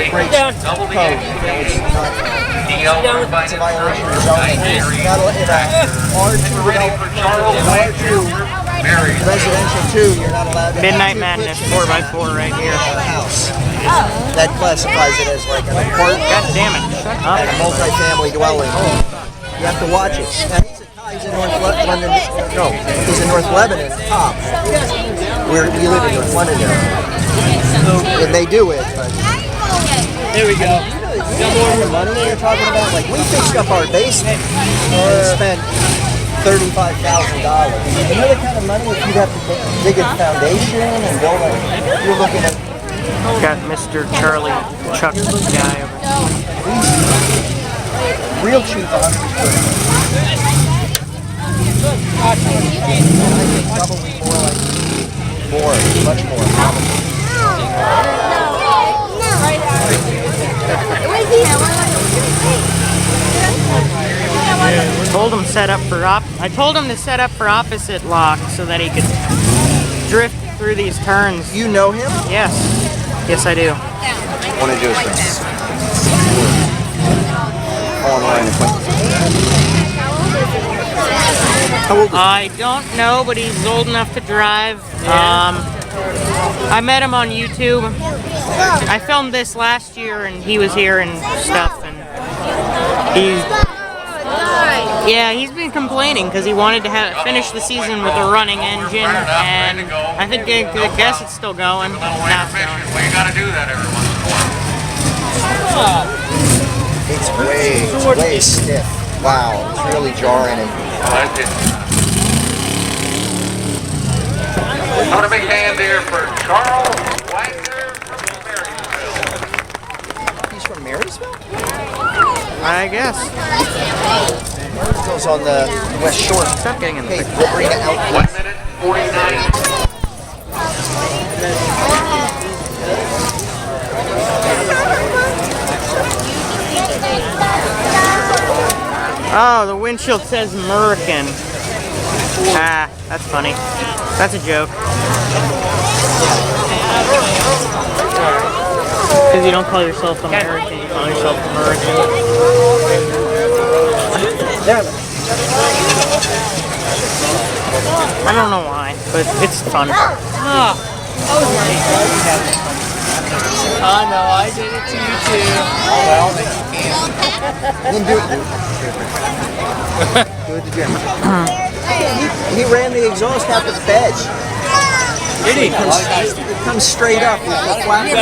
it breaks code. It's a violation of zoning. You're not in a R2 residential 2, you're not allowed to Midnight Madness 4x4 right here. House. That classifies it as like an apartment. God damn it. Shut up. And a multi-family dwelling. You have to watch it. Now, he's in North London. No, he's in North Lebanon. We live in North London now. And they do it, but... There we go. You know the money you're talking about? Like, we fixed up our basement and spent $35,000. You know the kind of money if you'd have to dig a foundation and build a... You're looking at... Got Mr. Charlie Chuck guy over there. Real cheap, $100. I think probably more, much more. Told him I told him to set up for opposite lock so that he could drift through these turns. You know him? Yes. Yes, I do. Want to do this? I don't know, but he's old enough to drive. I met him on YouTube. I filmed this last year, and he was here and stuff. And he's been complaining because he wanted to finish the season with a running engine, and I guess it's still going. Now it's going. Well, you got to do that every once in a while. It's way stiff. Wow, it's really jarring. I want a big hand here for Charles Wagner from Marysville. He's from Marysville? I guess. Marysville's on the West Shore. Stop getting in the picture. We'll bring it out. 1 minute, 49. Oh, the windshield says American. Ah, that's funny. That's a joke. Because you don't call yourself American, you call yourself American. I don't know why, but it's fun. Oh no, I did it to you too. Well, then you can. Then do it to Jim. He ran the exhaust out the bed. Did he? It comes straight up with the flappers.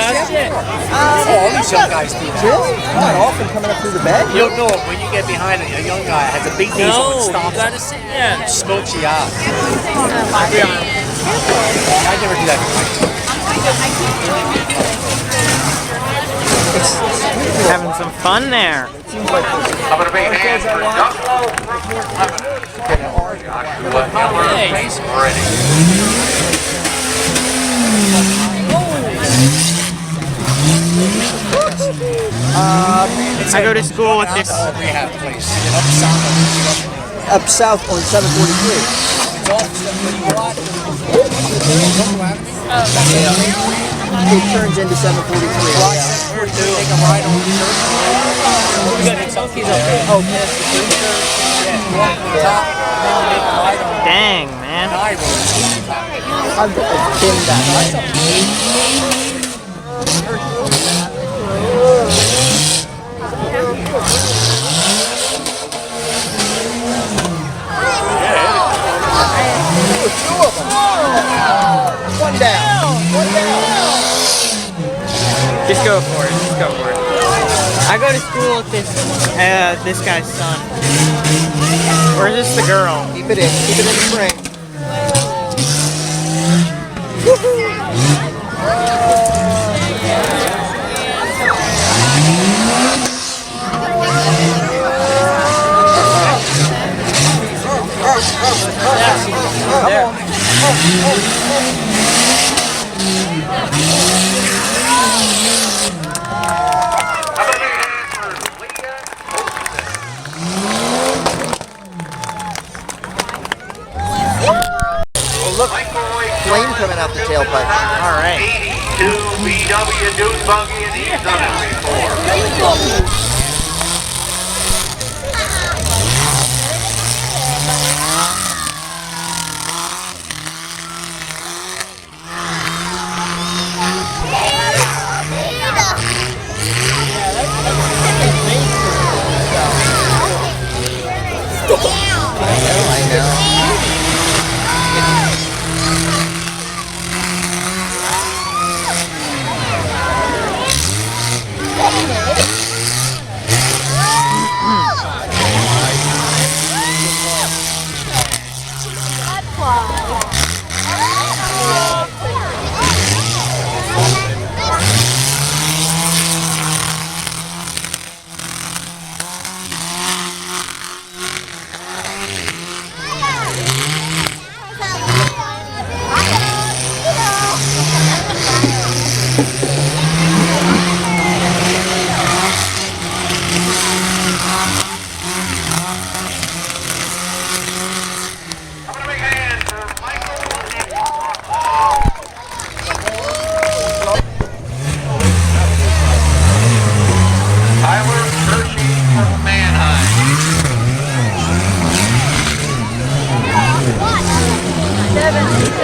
All these young guys do. Really? Not often coming up through the bed. You don't know it when you get behind a young guy has a big diesel and stomps. gotta see that. Smokes you out. I never do that. Having some fun there. I'm going to be hands for Joshua ready. I go to school with this. Rehab place. Up south on 743. It turns into 743. Take a ride on the church. We got Kentucky's up there. Oh, past the food church? Dang, man. I've been that. One down. Just go for it. Just go for it. I go to school with this guy's son. Or is this the girl? Keep it in. Keep it in the frame. dune buggy and he's done it before. I know.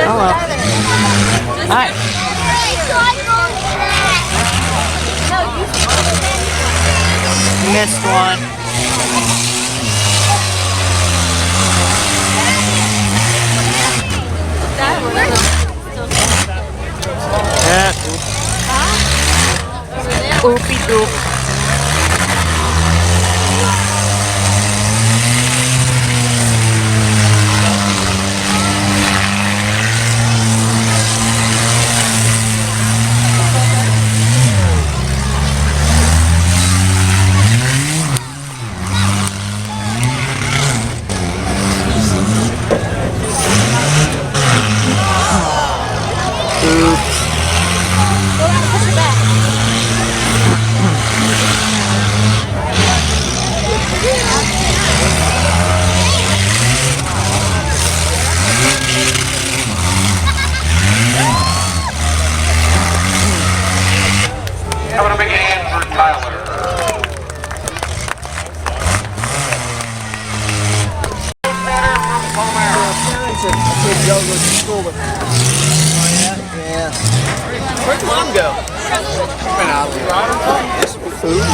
Hello. Hi. Missed one. Yeah. Oopie doop. Having a big hand for Tyler. Kid Joe goes to school with. Yeah. Where'd Mom go? Went out. Food?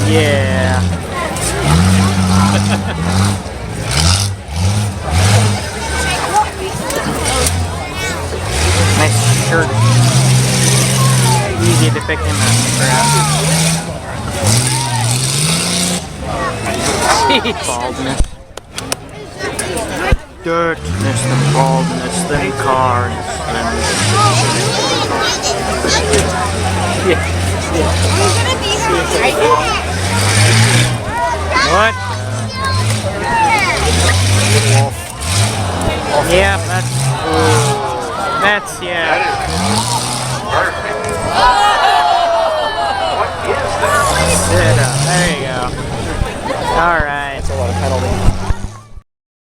Yeah. Nice shirt. Easy to pick him up. Baldness. Dirtness and baldness, then cars, then... What? Yeah, that's, yeah. Perfect. What is that? Sit up, there you go. Alright. That's a lot of penalty.